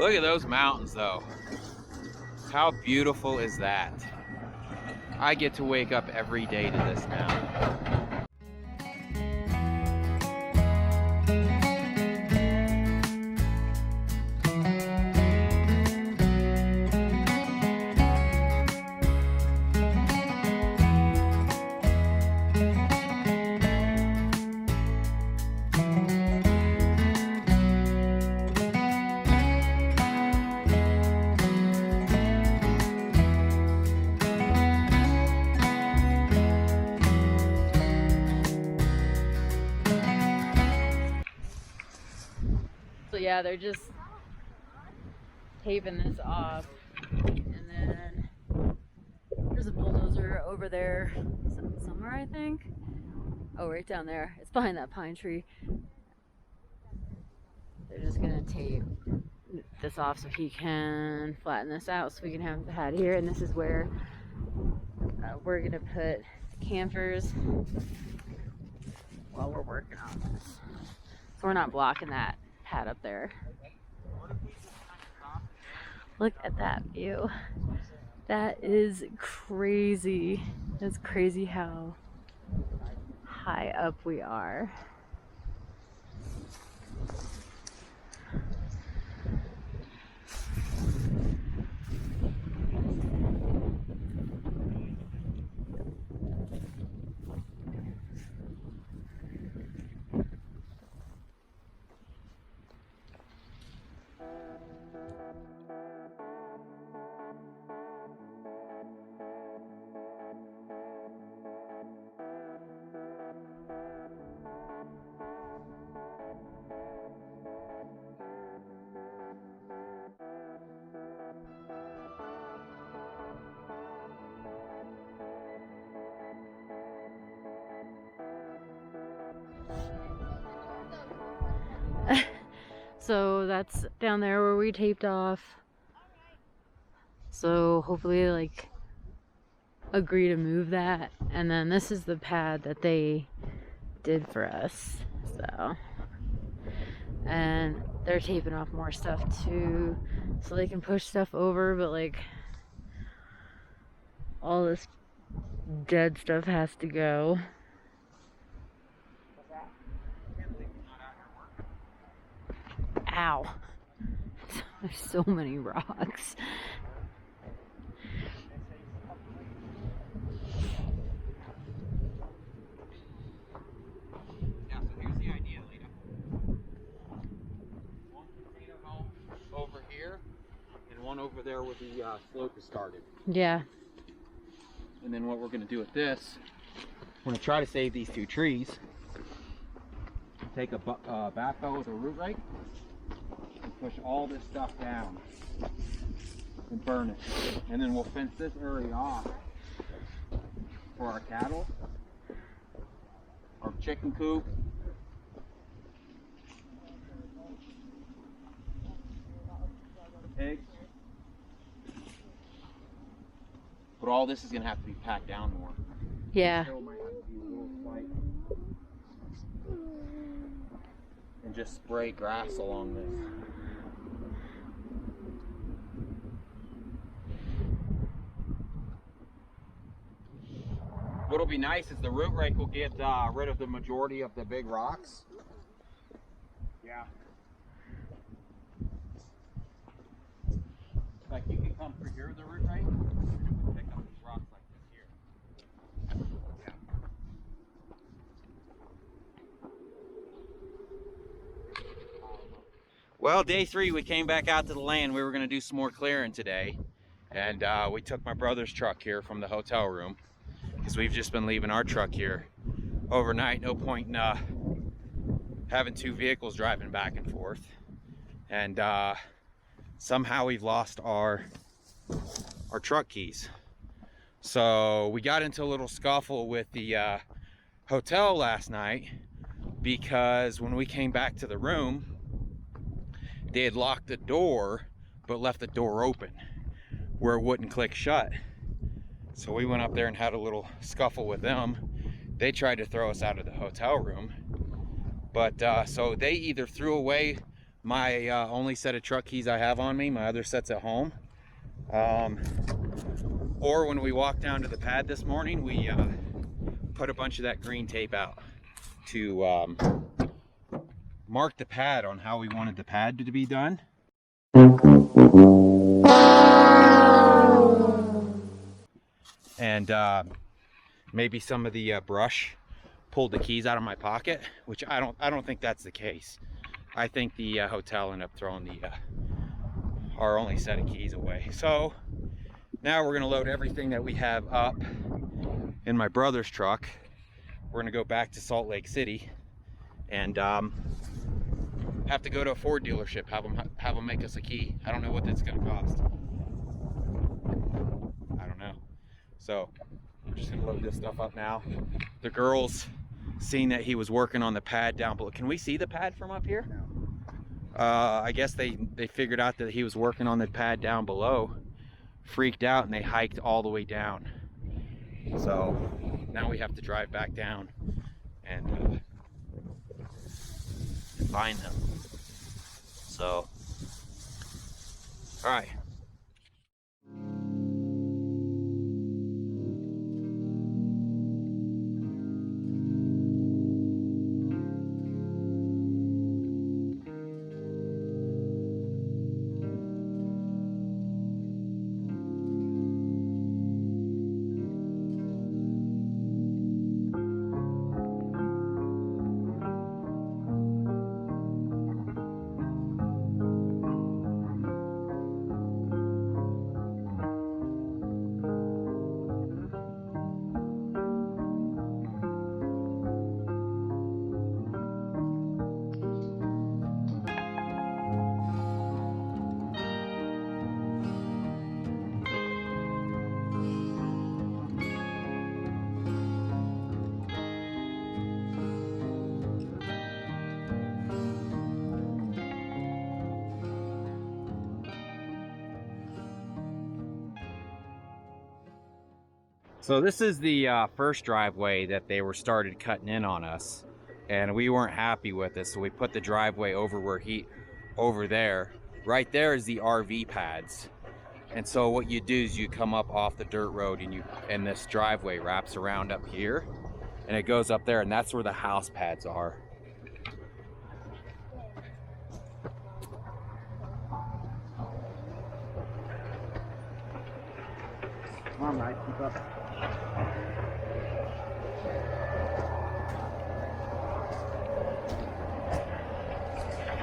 Look at those mountains though. How beautiful is that? I get to wake up every day to this now. So yeah, they're just taping this off, and then there's a bulldozer over there somewhere, I think. Oh, right down there. It's behind that pine tree. They're just gonna tape this off so he can flatten this out so we can have the pad here, and this is where we're gonna put campers while we're working on this. So we're not blocking that pad up there. Look at that view. That is crazy. That's crazy how high up we are. So that's down there where we taped off. So hopefully like agree to move that. And then this is the pad that they did for us. So, and they're taping off more stuff too, so they can push stuff over, but like all this dead stuff has to go. Ow. There's so many rocks. Yeah, so here's the idea, Lita. One container home over here, and one over there where the slope is started. Yeah. And then what we're going to do with this, we're going to try to save these two trees. Take a backhoe with a root rake and push all this stuff down and burn it. And then we'll fence this area off for our cattle, our chicken coop, pigs. But all this is going to have to be packed down more. Yeah. So it might have to be a little slight. And just spray grass along this. What'll be nice is the root rake will get rid of the majority of the big rocks. Yeah. Like you can come through here with the root rake and pick up these rocks like this here. Yeah. Well, day 3, we came back out to the land. We were going to do some more clearing today. And we took my brother's truck here from the hotel room, because we've just been leaving our truck here overnight. No point in having 2 vehicles driving back and forth. And somehow we've lost our truck keys. So we got into a little scuffle with the hotel last night, because when we came back to the room, they had locked the door but left the door open where it wouldn't click shut. So we went up there and had a little scuffle with them. They tried to throw us out of the hotel room, but so they either threw away my only set of truck keys I have on me. My other set's at home. Or when we walked down to the pad this morning, we put a bunch of that green tape out to mark the pad on how we wanted the pad to be done. And maybe some of the brush pulled the keys out of my pocket, which I don't think that's the case. I think the hotel ended up throwing our only set of keys away. So now we're gonna load everything that we have up in my brother's truck. We're gonna go back to Salt Lake City and have to go to a Ford dealership, have them make us a key. I don't know what that's gonna cost. I don't know. So I'm just gonna load this stuff up now. The girls, seeing that he was working on the pad down below. Can we see the pad from up here? No. I guess they figured out that he was working on the pad down below, freaked out, and they hiked all the way down. So now we have to drive back down and find them. So, all right. So this is the first driveway that they were started cutting in on us, and we weren't happy with it, so we put the driveway over there. Right there is the RV pads. And so what you do is you come up off the dirt road and this driveway wraps around up here and it goes up there, and that's where the house pads are. Come on, Mike, keep up.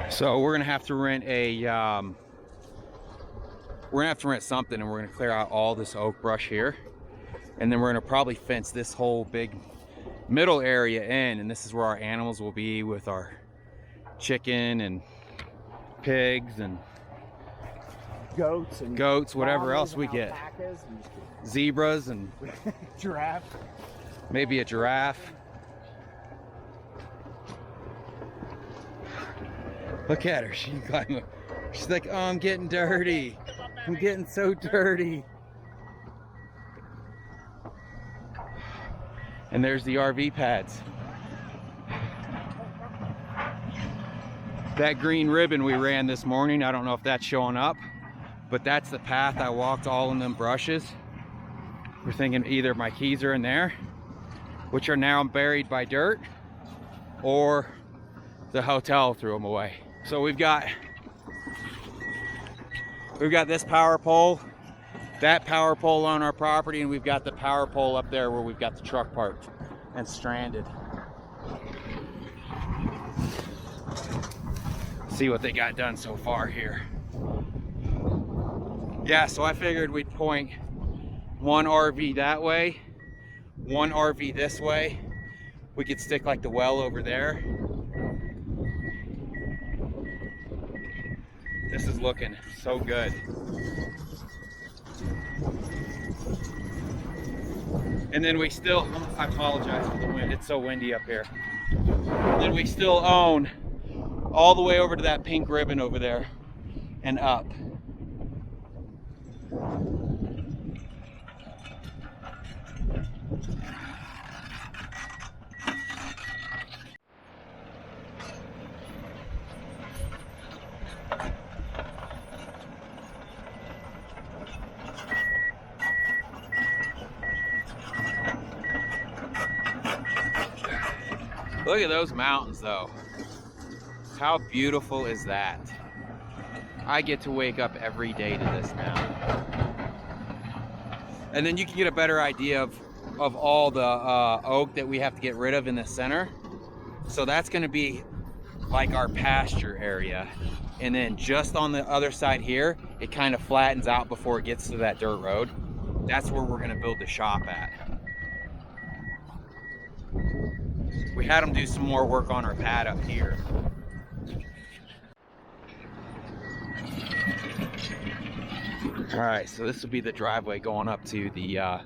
So we're gonna have to rent something, and we're gonna clear out all this oak brush here, and then we're gonna probably fence this whole big middle area in, and this is where our animals will be, with our chicken and pigs and goats, whatever else we get. Zebras and giraffe. Maybe a giraffe. Look at her, she can climb up. She's like, oh, I'm getting dirty. I'm getting so dirty. And there's the RV pads. That green ribbon we ran this morning, I don't know if that's showing up, but that's the path I walked all in them brushes. We're thinking either my keys are in there, which are now buried by dirt, or the hotel threw them away. So we've got this power pole, that power pole on our property, and we've got the power pole up there where we've got the truck parked and stranded. See what they got done so far here. Yeah, so I figured we'd point one RV that way, one RV this way. We could stick like the well over there. This is looking so good. And then we still, I apologize for the wind, it's so windy up here. Then we still own all the way over to that pink ribbon over there and up. Look at those mountains though. How beautiful is that? I get to wake up every day to this now. And then you can get a better idea of all the oak that we have to get rid of in the center. So that's gonna be like our pasture area. And then just on the other side here, it kind of flattens out before it gets to that dirt road. That's where we're gonna build the shop at. We had them do some more work on our pad up here. All right, so this will be the driveway going up to the,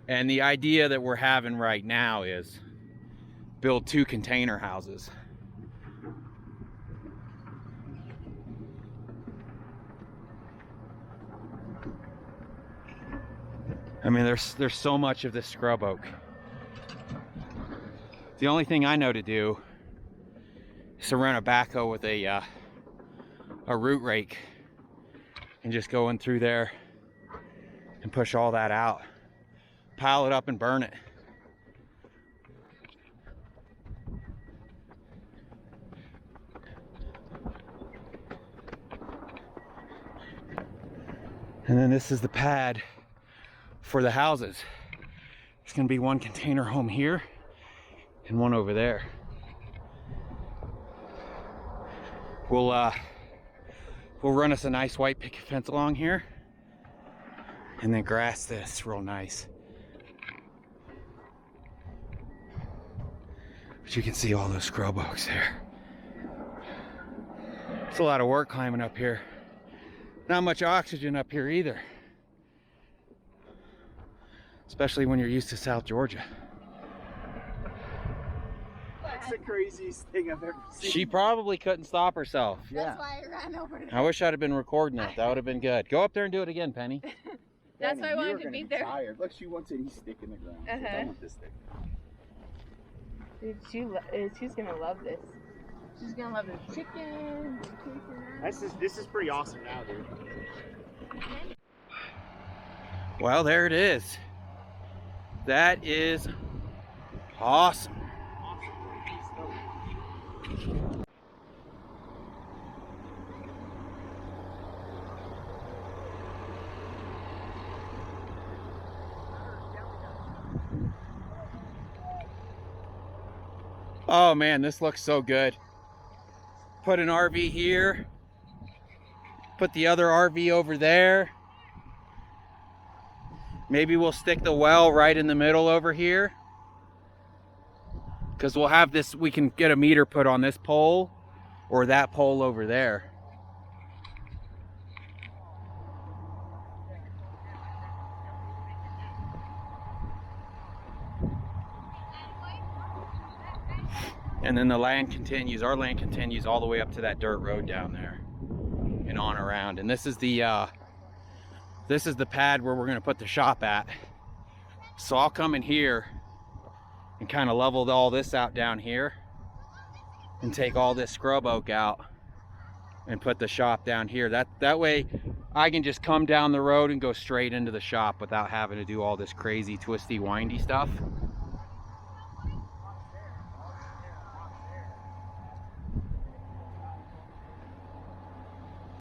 and the idea that we're having right now is build 2 container houses. I mean, there's so much of this scrub oak. The only thing I know to do is to run a backhoe with a root rake and just go in through there and push all that out, pile it up and burn it. And then this is the pad for the houses. There's gonna be 1 container home here and 1 over there. We'll run us a nice white picket fence along here and then grass this real nice. But you can see all those scrub oaks there. It's a lot of work climbing up here. Not much oxygen up here either. Especially when you're used to South Georgia. That's the craziest thing I've ever seen. She probably couldn't stop herself. That's why I ran over there. I wish I'd have been recording that. That would have been good. Go up there and do it again, Penny. That's why I wanted to be there. Tired. Look, she wants any stick in the ground. Uh-huh. I want this stick. Dude, she's gonna love this. She's gonna love the chicken. This is pretty awesome now, dude. Well, there it is. That is awesome. Oh man, this looks so good. Put an RV here. Put the other RV over there. Maybe we'll stick the well right in the middle over here. Because we'll have this, we can get a meter put on this pole or that pole over there. And then the land continues, our land continues all the way up to that dirt road down there and on around. And this is the pad where we're gonna put the shop at. So I'll come in here and kind of level all this out down here and take all this scrub oak out and put the shop down here. That way I can just come down the road and go straight into the shop without having to do all this crazy twisty windy stuff.